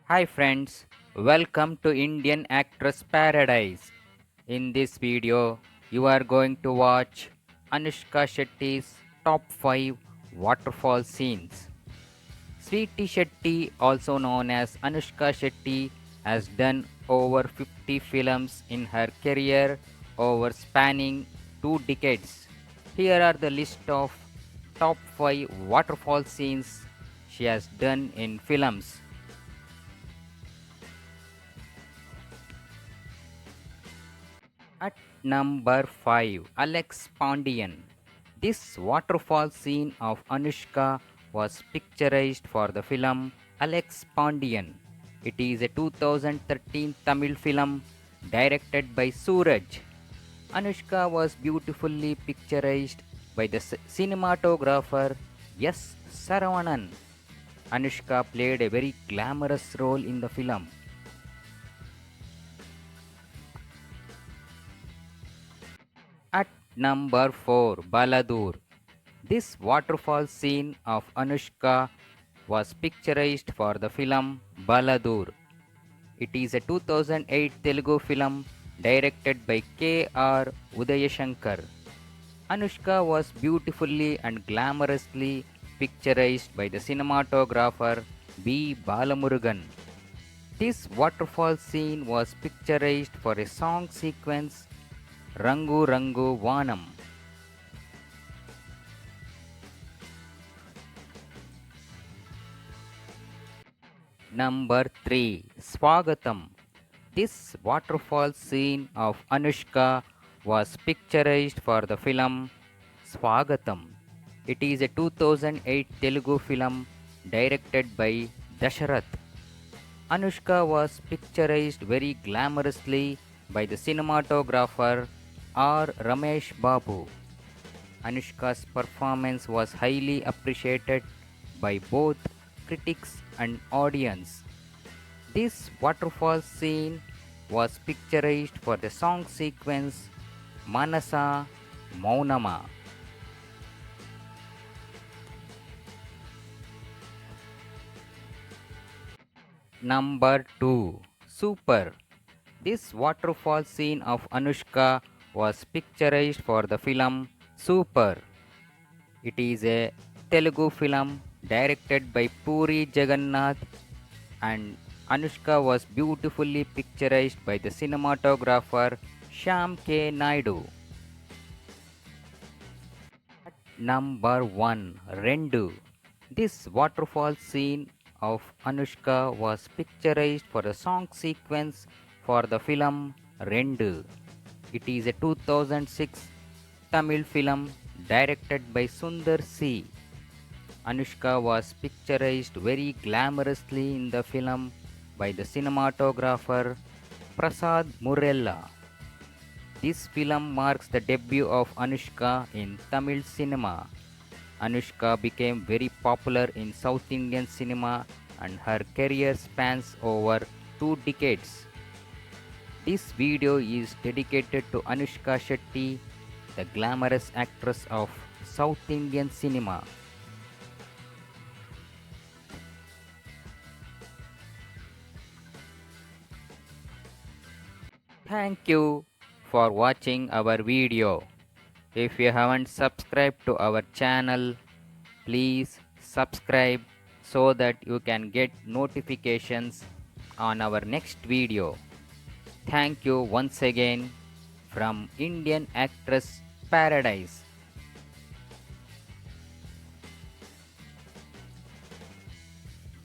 Hi friends, welcome to Indian Actress Paradise. In this video, you are going to watch Anushka Shetty's top 5 waterfall scenes. Sweetie Shetty, also known as Anushka Shetty, has done over 50 films in her career over spanning 2 decades. Here are the list of top 5 waterfall scenes she has done in films. At number 5, Alex Pandian. This waterfall scene of Anushka was picturized for the film Alex Pandian. It is a 2013 Tamil film directed by Suraj. Anushka was beautifully picturized by the cinematographer S. Saravanan. Anushka played a very glamorous role in the film. At number 4, Baladur. This waterfall scene of Anushka was picturized for the film Baladur. It is a 2008 Telugu film directed by K.R. Udayashankar. Anushka was beautifully and glamorously picturized by the cinematographer B. Balamurugan. This waterfall scene was picturized for a song sequence Rangu Rangu Vanam. Number 3, Swagatam. This waterfall scene of Anushka was picturized for the film Swagatam. It is a 2008 Telugu film directed by Dasharath. Anushka was picturized very glamorously by the cinematographer R. Ramesh Babu. Anushka's performance was highly appreciated by both critics and audience. This waterfall scene was picturized for the song sequence Manasa Maunama. Number 2, Super. This waterfall scene of Anushka was picturized for the film Super. It is a Telugu film directed by Puri Jagannath, and Anushka was beautifully picturized by the cinematographer Shyam K. Naidu. Number 1, Rendu. This waterfall scene of Anushka was picturized for a song sequence for the film Rendu. It is a 2006 Tamil film directed by Sundar C. Anushka was picturized very glamorously in the film by the cinematographer Prasad Murella. This film marks the debut of Anushka in Tamil cinema. Anushka became very popular in South Indian cinema and her career spans over 2 decades. This video is dedicated to Anushka Shetty, the glamorous actress of South Indian cinema. Thank you for watching our video. If you haven't subscribed to our channel, please subscribe so that you can get notifications on our next video. Thank you once again from Indian Actress Paradise.